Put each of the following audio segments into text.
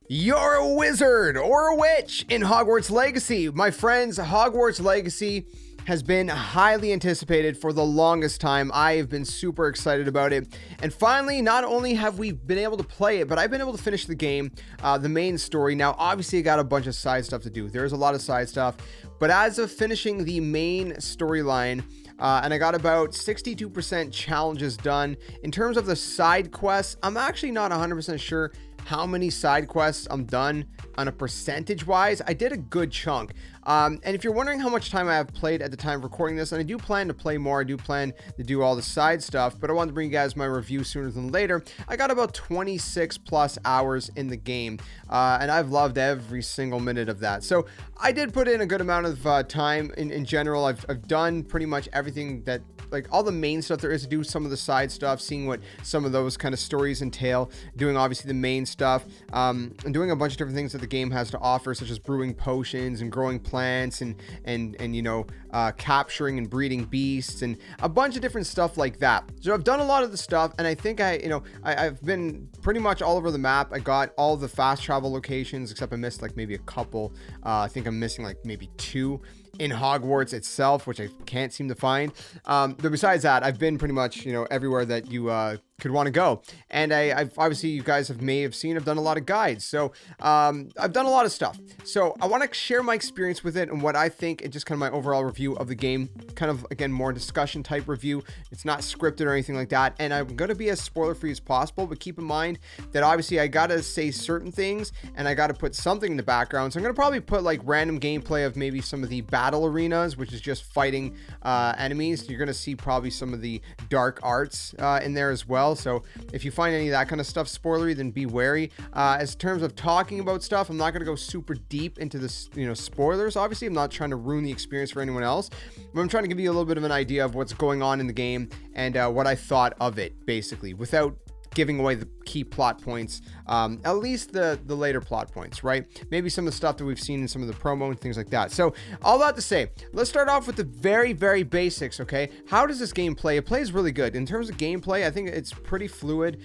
You're a wizard or a witch in Hogwarts Legacy. My friends, Hogwarts Legacy has been highly anticipated for the longest time. I have been super excited about it. And finally, not only have we been able to play it, but I've been able to finish the game, the main story. Now, obviously, I got a bunch of side stuff to do. There's a lot of side stuff. But as of finishing the main storyline, and I got about 62% challenges done. In terms of the side quests, I'm actually not 100% sure how many side quests I'm done on a percentage wise. I did a good chunk. And if you're wondering how much time I have played at the time of recording this, and I do plan to play more, I do plan to do all the side stuff, but I wanted to bring you guys my review sooner than later. I got about 26 plus hours in the game, and I've loved every single minute of that. So I did put in a good amount of time in general. I've done pretty much everything that, like all the main stuff there is to do, some of the side stuff, seeing what some of those kind of stories entail, doing obviously the main stuff, and doing a bunch of different things that the game has to offer, such as brewing potions and growing plants and you know, capturing and breeding beasts and a bunch of different stuff like that. So I've done a lot of the stuff, and I think I've been pretty much all over the map. I got all the fast travel locations, except I missed like maybe a couple. I think I'm missing like maybe 2 in Hogwarts itself, which I can't seem to find. But besides that, I've been pretty much, you know, everywhere that you could want to go. And I've obviously, you guys may have seen, I've done a lot of guides. So I've done a lot of stuff. So I want to share my experience with it and what I think, and just kind of my overall review of the game. Kind of, again, more discussion type review. It's not scripted or anything like that. And I'm going to be as spoiler free as possible, but keep in mind that obviously I got to say certain things and I got to put something in the background. So I'm going to probably put like random gameplay of maybe some of the battle arenas, which is just fighting enemies. You're going to see probably some of the dark arts in there as well. So if you find any of that kind of stuff spoilery, then be wary. As terms of talking about stuff, I'm not going to go super deep into this, you know, spoilers. Obviously, I'm not trying to ruin the experience for anyone else, but I'm trying to give you a little bit of an idea of what's going on in the game and what I thought of it, basically, without giving away the key plot points, at least the later plot points, right? Maybe some of the stuff that we've seen in some of the promo and things like that. So all that to say, let's start off with the very, very basics, okay? How does this game play? It plays really good. In terms of gameplay, I think it's pretty fluid.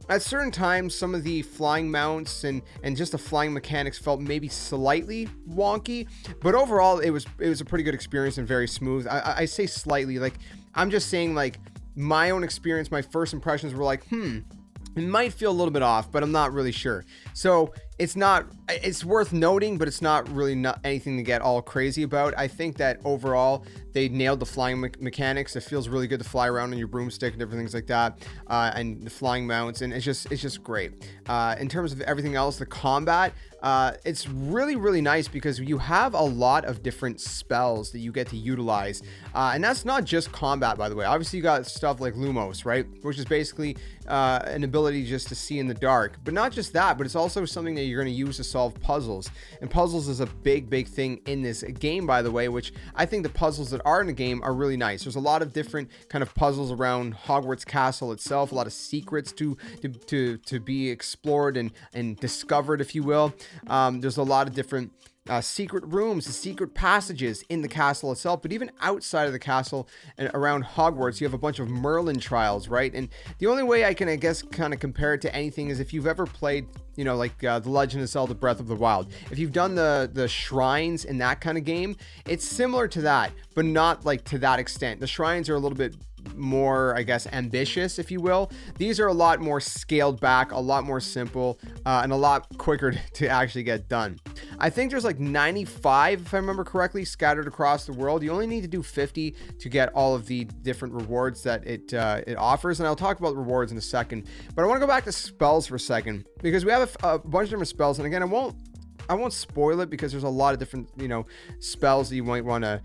At certain times, some of the flying mounts and just the flying mechanics felt maybe slightly wonky, but overall it was a pretty good experience and very smooth. I say slightly, like I'm just saying, like my own experience, my first impressions were like, it might feel a little bit off, but I'm not really sure. So it's worth noting, but it's not really anything to get all crazy about. I think that overall they nailed the flying mechanics. It feels really good to fly around on your broomstick and different things like that, and the flying mounts, and it's just great. In terms of everything else, the combat, it's really, really nice because you have a lot of different spells that you get to utilize, and that's not just combat, by the way. Obviously, you got stuff like Lumos, right, which is basically an ability just to see in the dark. But not just that, but it's also something that you're going to use to solve puzzles. And puzzles is a big thing in this game, by the way, which I think the puzzles that are in the game are really nice. There's a lot of different kind of puzzles around Hogwarts Castle itself, a lot of secrets to be explored and discovered, if you will. There's a lot of different secret rooms and secret passages in the castle itself, but even outside of the castle and around Hogwarts, you have a bunch of Merlin trials, right? And the only way I can, I guess, kind of compare it to anything is if you've ever played, you know, like The Legend of Zelda Breath of the Wild. If you've done the shrines in that kind of game, it's similar to that, but not like to that extent. The shrines are a little bit more, I guess, ambitious, if you will. These are a lot more scaled back, a lot more simple, and a lot quicker to actually get done. I think there's like 95, if I remember correctly, scattered across the world. You only need to do 50 to get all of the different rewards that it offers, and I'll talk about rewards in a second. But I want to go back to spells for a second, because we have a bunch of different spells, and again, I won't spoil it because there's a lot of different, you know, spells that you might want to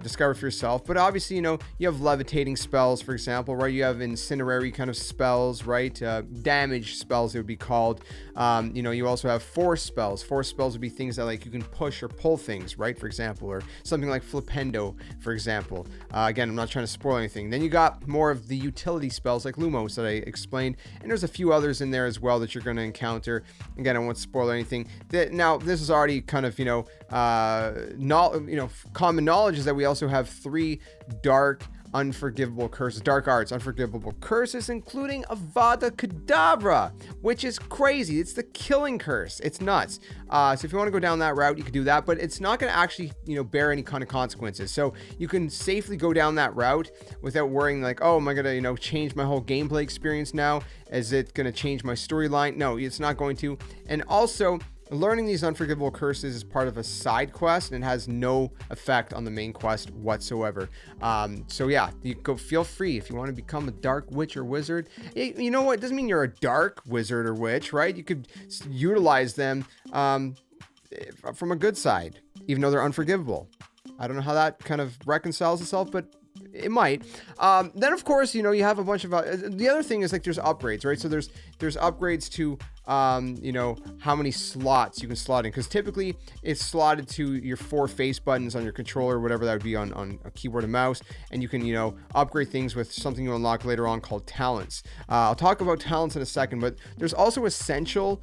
discover for yourself. But obviously, you know, you have levitating spells, for example, right? You have incinerary kind of spells, right? Damage spells, it would be called. You know, you also have force spells. Force spells would be things that, like, you can push or pull things, right? For example, or something like Flipendo, for example. Again, I'm not trying to spoil anything. Then you got more of the utility spells like Lumos that I explained, and there's a few others in there as well that you're going to encounter. Again, I won't spoil anything. Now, this is already kind of, you know, common knowledge is that we also have 3 dark unforgivable curses, dark arts, unforgivable curses, including Avada Kedavra, which is crazy. It's the killing curse. It's nuts. So if you want to go down that route, you could do that, but it's not going to actually, bear any kind of consequences. So you can safely go down that route without worrying like, oh, am I going to, change my whole gameplay experience now? Is it going to change my storyline? No, it's not going to. And also, learning these unforgivable curses is part of a side quest and it has no effect on the main quest whatsoever. So yeah, you go, feel free if you want to become a dark witch or wizard. You know what? It doesn't mean you're a dark wizard or witch, right? You could utilize them from a good side, even though they're unforgivable. I don't know how that kind of reconciles itself, but it might. Then of course, you have a bunch of the other thing is like there's upgrades, right? So there's upgrades to how many slots you can slot in, because typically it's slotted to your 4 face buttons on your controller, whatever that would be on a keyboard and mouse, and you can upgrade things with something you unlock later on called talents. I'll talk about talents in a second, but there's also essential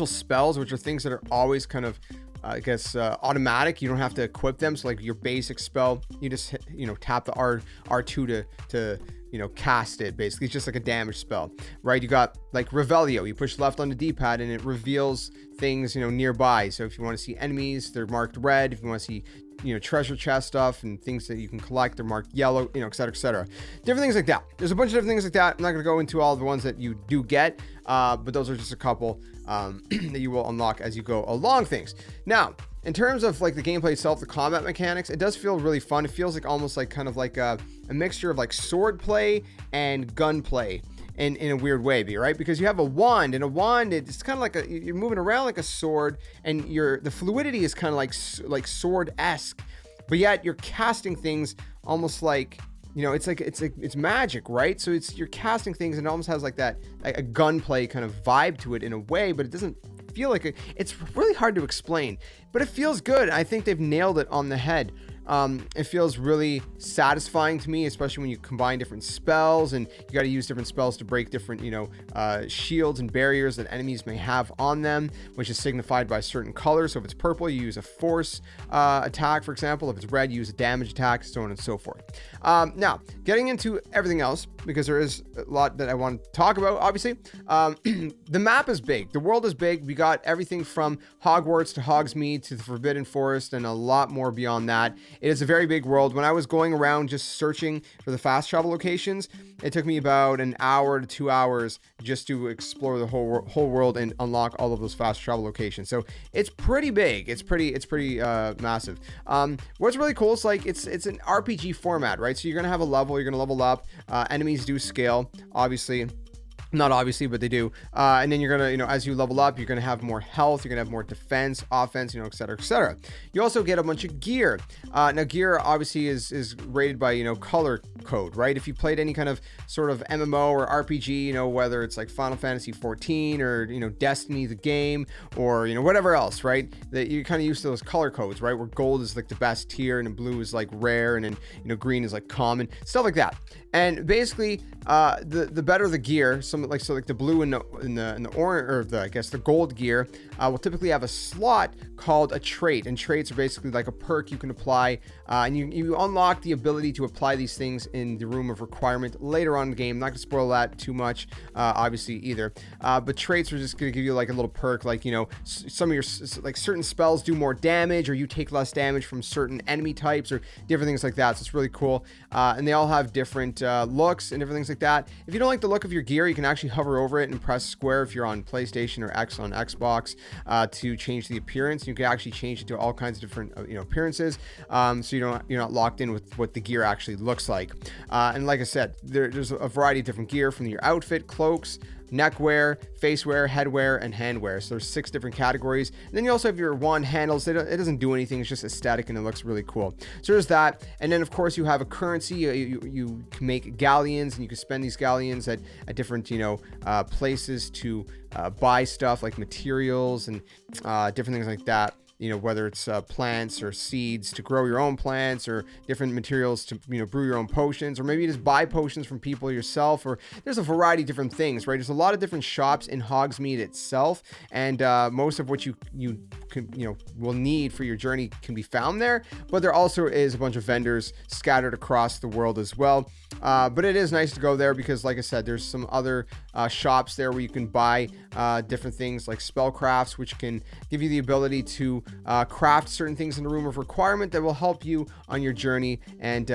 spells, which are things that are always kind of automatic. You don't have to equip them. So like your basic spell, you just hit, tap the R2 to cast it. Basically, it's just like a damage spell, right? You got like Revelio. You push left on the D-pad and it reveals things, nearby. So if you want to see enemies, they're marked red. If you want to see treasure chest stuff and things that you can collect, they're marked yellow, et cetera, et cetera. Different things like that. There's a bunch of different things like that. I'm not going to go into all the ones that you do get, but those are just a couple that you will unlock as you go along things. Now, in terms of like the gameplay itself, the combat mechanics, it does feel really fun. It feels like almost like kind of like a mixture of like sword play and gun play. In a weird way, right? Because you have a wand, and a wand, it's kind of like you're moving around like a sword, and the fluidity is kind of like sword-esque, but yet you're casting things almost like, it's magic, right? So you're casting things, and it almost has like that, like a gunplay kind of vibe to it in a way, but it doesn't feel like it's really hard to explain, but it feels good. I think they've nailed it on the head. It feels really satisfying to me, especially when you combine different spells and you got to use different spells to break different, shields and barriers that enemies may have on them, which is signified by certain colors. So if it's purple, you use a force attack, for example. If it's red, you use a damage attack, so on and so forth. Now, getting into everything else, because there is a lot that I want to talk about, obviously. The map is big. The world is big. We got everything from Hogwarts to Hogsmeade to the Forbidden Forest and a lot more beyond that. It is a very big world. When I was going around just searching for the fast travel locations, it took me about an hour to 2 hours just to explore the whole world and unlock all of those fast travel locations. So it's pretty big. It's pretty massive. What's really cool is like it's an RPG format, right? So you're gonna have a level. You're gonna level up. Enemies do scale, obviously. Not obviously, but they do. And then you're going to, as you level up, you're going to have more health. You're going to have more defense, offense, et cetera, et cetera. You also get a bunch of gear. Now, gear obviously is rated by, color code, right? If you played any kind of sort of MMO or RPG, whether it's like Final Fantasy 14 or, Destiny, the game, or, whatever else, right? That you're kind of used to those color codes, right? Where gold is like the best tier and then blue is like rare and then, green is like common, stuff like that. And basically, the better the gear, like the blue and the orange, or the gold gear, will typically have a slot called a trait, and traits are basically like a perk you can apply, and you unlock the ability to apply these things in the room of requirement later on in the game. I'm not gonna spoil that too much, obviously either, but traits are just gonna give you like a little perk, like some of your like certain spells do more damage, or you take less damage from certain enemy types, or different things like that. So it's really cool, and they all have different looks and different things like that. If you don't like the look of your gear, you can actually hover over it and press square if you're on PlayStation or X on Xbox to change the appearance. You can actually change it to all kinds of different appearances, so you're not locked in with what the gear actually looks like. And like I said, there's a variety of different gear, from your outfit, cloaks, neckwear, facewear, headwear, and handwear. So there's 6 different categories. And then you also have your wand handles. It doesn't do anything. It's just aesthetic and it looks really cool. So there's that. And then of course you have a currency. You can make galleons, and you can spend these galleons at different places to buy stuff like materials and different things like that. whether it's plants or seeds to grow your own plants, or different materials to, brew your own potions, or maybe you just buy potions from people yourself, or there's a variety of different things, right? There's a lot of different shops in Hogsmeade itself, and most of what you will need for your journey can be found there, but there also is a bunch of vendors scattered across the world as well. But it is nice to go there because, like I said, there's some other shops there where you can buy different things like spellcrafts, which can give you the ability to craft certain things in the room of requirement that will help you on your journey, and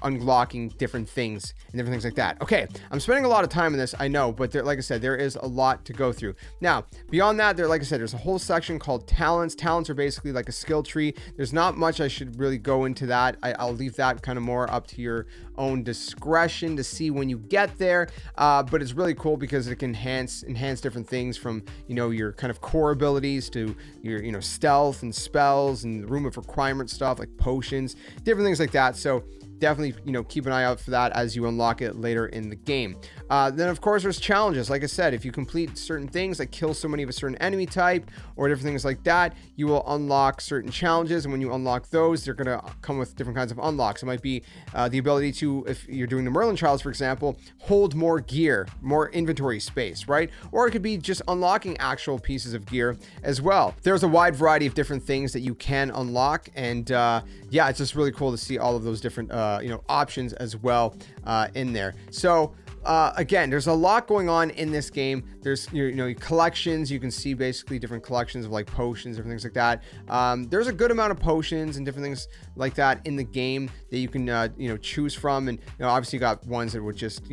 unlocking different things and different things like that. Okay, I'm spending a lot of time on this, I know, but like I said, there is a lot to go through. Now, beyond that, like I said, there's a whole section called talents. Talents are basically like a skill tree. There's not much I should really go into that. I'll leave that kind of more up to your own discretion to see when you get there, but it's really cool because it can enhance different things from your kind of core abilities to your stealth and spells and the room of requirement stuff like potions, different things like that. So definitely keep an eye out for that as you unlock it later in the game. Then of course there's challenges. Like I said, if you complete certain things like kill so many of a certain enemy type or different things like that, you will unlock certain challenges, and when you unlock those, they're going to come with different kinds of unlocks. It might be the ability to, if you're doing the Merlin trials for example, hold more gear, more inventory space, right? Or it could be just unlocking actual pieces of gear as well. There's a wide variety of different things that you can unlock, and yeah, it's just really cool to see all of those different options as well in there. So again, there's a lot going on in this game. There's collections. You can see basically different collections of like potions, different things like that. There's a good amount of potions and different things like that in the game that you can choose from, and obviously you got ones that would just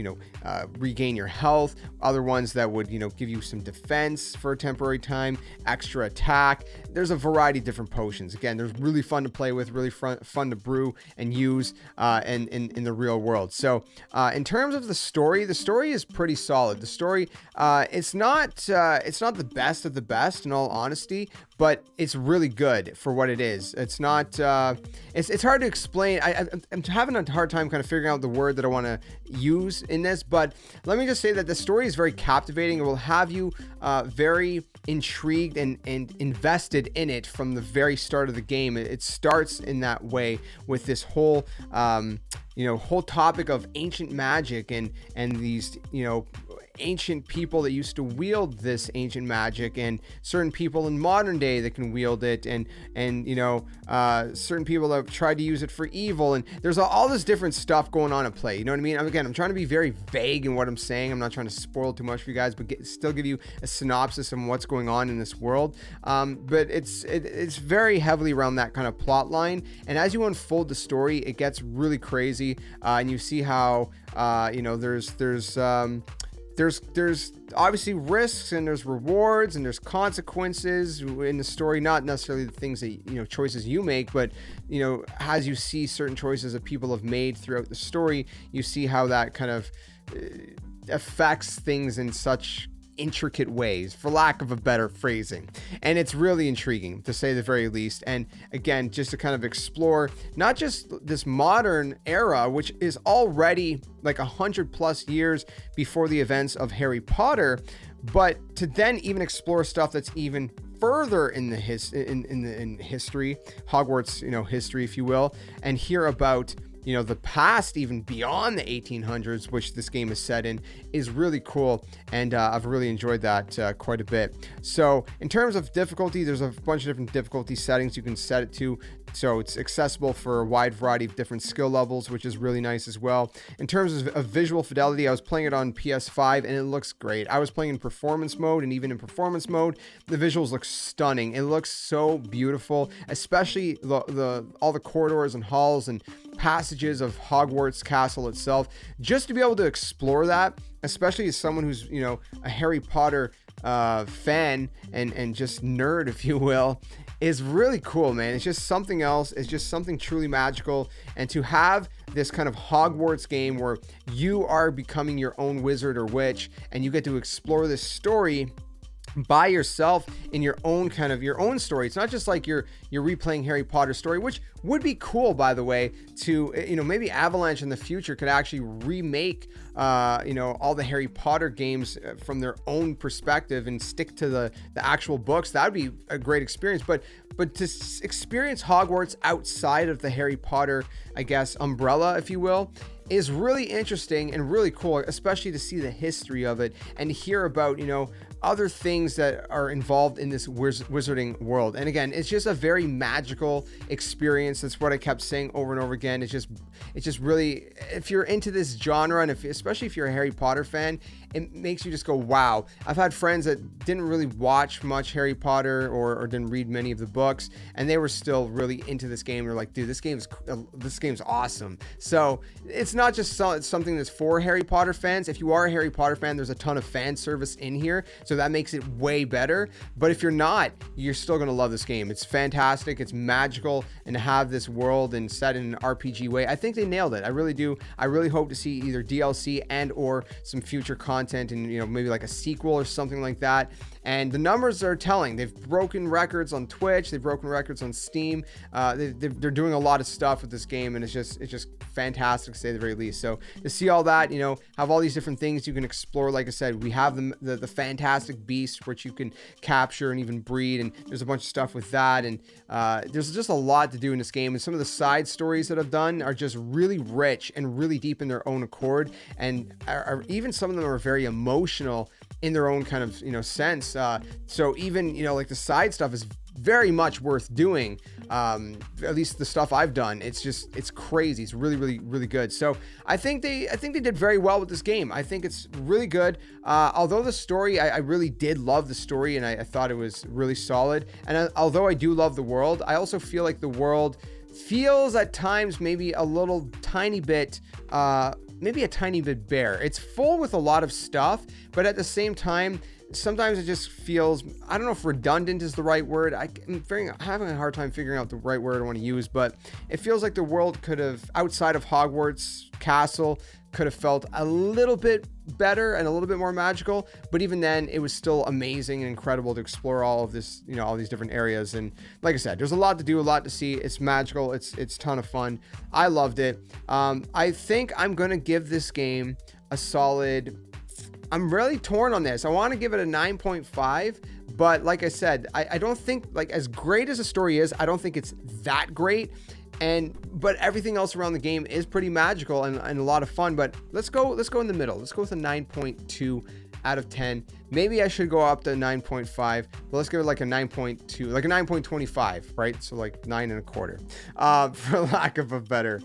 regain your health, other ones that would give you some defense for a temporary time, extra attack. There's a variety of different potions. Again, they're really fun to play with, really fun to brew and use in the real world. So in terms of the story is pretty solid. The story, it's not the best of the best in all honesty, but it's really good for what it is. It's not, it's hard to explain. I'm having a hard time kind of figuring out the word that I want to use in this, but let me just say that the story is very captivating. It will have you very intrigued and invested in it from the very start of the game. It starts in that way with this whole whole topic of ancient magic and these ancient people that used to wield this ancient magic, and certain people in modern day that can wield it, and certain people that have tried to use it for evil, and there's all this different stuff going on at play. You know what I mean? Again, I'm trying to be very vague in what I'm saying. I'm not trying to spoil too much for you guys, but still give you a synopsis of what's going on in this world. But it's very heavily around that kind of plot line, and as you unfold the story, it gets really crazy, and you see how there's obviously risks, and there's rewards, and there's consequences in the story, not necessarily the things that choices you make, but as you see certain choices that people have made throughout the story, you see how that kind of affects things in such intricate ways, for lack of a better phrasing, and it's really intriguing to say the very least. And again, just to kind of explore not just this modern era, which is already like 100+ years before the events of Harry Potter, but to then even explore stuff that's even further in the history, Hogwarts history, if you will, and hear about the past, even beyond the 1800s, which this game is set in, is really cool, and I've really enjoyed that quite a bit. So in terms of difficulty, there's a bunch of different difficulty settings you can set it to, so it's accessible for a wide variety of different skill levels, which is really nice as well. In terms of visual fidelity, I was playing it on PS5 and it looks great. I was playing in performance mode, and even in performance mode, the visuals look stunning. It looks so beautiful, especially all the corridors and halls and passages of Hogwarts Castle itself. Just to be able to explore that, especially as someone who's a Harry Potter fan and just nerd, if you will, is really cool, man. It's just something else. It's just something truly magical, and to have this kind of Hogwarts game where you are becoming your own wizard or witch, and you get to explore this story by yourself in your own kind of your own story. It's not just like you're replaying Harry Potter story, which would be cool, by the way, to, maybe Avalanche in the future could actually remake, all the Harry Potter games from their own perspective and stick to the actual books. That would be a great experience. But to experience Hogwarts outside of the Harry Potter, I guess, umbrella, if you will, is really interesting and really cool, especially to see the history of it and hear about, other things that are involved in this wizarding world. And again, it's just a very magical experience. That's what I kept saying over and over again. It's just really, if you're into this genre, and especially if you're a Harry Potter fan, it makes you just go, wow. I've had friends that didn't really watch much Harry Potter or didn't read many of the books, and they were still really into this game. They're like, dude, this game's awesome. So it's not just something that's for Harry Potter fans. If you are a Harry Potter fan, there's a ton of fan service in here, so that makes it way better. But if you're not, you're still gonna love this game. It's fantastic, it's magical, and to have this world and set in an RPG way, I think they nailed it. I really do. I really hope to see either DLC and or some future content, and maybe like a sequel or something like that. And the numbers are telling. They've broken records on Twitch. They've broken records on Steam. They're doing a lot of stuff with this game, and it's just fantastic to say the very least. So to see all that, have all these different things you can explore. Like I said, we have the fantastic beast, which you can capture and even breed, and there's a bunch of stuff with that. And there's just a lot to do in this game. And some of the side stories that I've done are just really rich and really deep in their own accord, and are even some of them are very emotional in their own kind of sense. So even like the side stuff is very much worth doing. At least the stuff I've done, it's crazy. It's really, really, really good. So I think they did very well with this game. I think it's really good. Although the story, I really did love the story, and I thought it was really solid. And although I do love the world, I also feel like the world feels at times maybe a little tiny bit, maybe a tiny bit bare. It's full with a lot of stuff, but at the same time, sometimes it just feels, I don't know if redundant is the right word. I'm having a hard time figuring out the right word I want to use, but it feels like the world could have, outside of Hogwarts Castle, could have felt a little bit better and a little bit more magical. But even then, it was still amazing and incredible to explore all of this, all these different areas. And like I said, there's a lot to do, a lot to see. It's magical. It's a ton of fun. I loved it. I think I'm going to give this game a solid, I'm really torn on this. I want to give it a 9.5, but like I said, I don't think, like, as great as the story is, I don't think it's that great. But everything else around the game is pretty magical and a lot of fun. But let's go in the middle. Let's go with a 9.2 out of 10. Maybe I should go up to 9.5, but let's give it like a 9.2, like a 9.25, right? So like 9 and a quarter, for lack of a better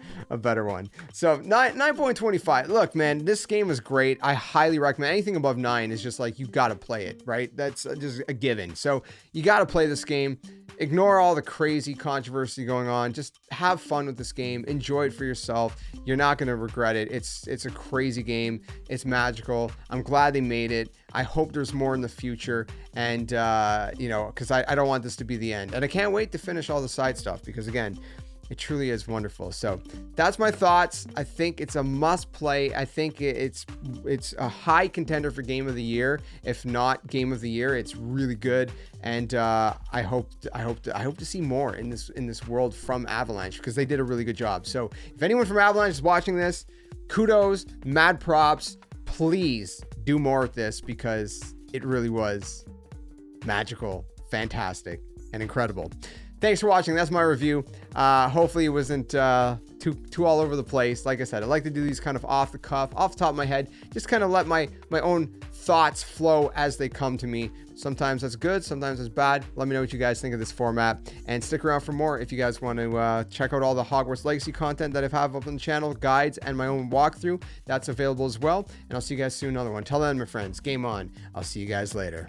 one. So 9.25. Look, man, this game is great. I highly recommend. Anything above 9 is just like, you got to play it, right? That's just a given. So you got to play this game. Ignore all the crazy controversy going on. Just have fun with this game. Enjoy it for yourself. You're not going to regret it. It's a crazy game. It's magical. I'm glad they made it. I hope there's more in the future. And, because I don't want this to be the end. And I can't wait to finish all the side stuff because, again, it truly is wonderful. So that's my thoughts. I think it's a must play. I think it's a high contender for Game of the Year. If not Game of the Year, it's really good. And I hope to see more in this world from Avalanche, because they did a really good job. So if anyone from Avalanche is watching this, kudos, mad props. Please do more with this, because it really was magical, fantastic, and incredible. Thanks for watching. That's my review. Hopefully it wasn't too all over the place. Like I said, I like to do these kind of off the cuff, off the top of my head, just kind of let my own thoughts flow as they come to me. Sometimes that's good, sometimes it's bad. Let me know what you guys think of this format, and stick around for more if you guys want to check out all the Hogwarts Legacy content that I have up on the channel, guides, and my own walkthrough. That's available as well. And I'll see you guys soon, another one. Till then, my friends, game on. I'll see you guys later.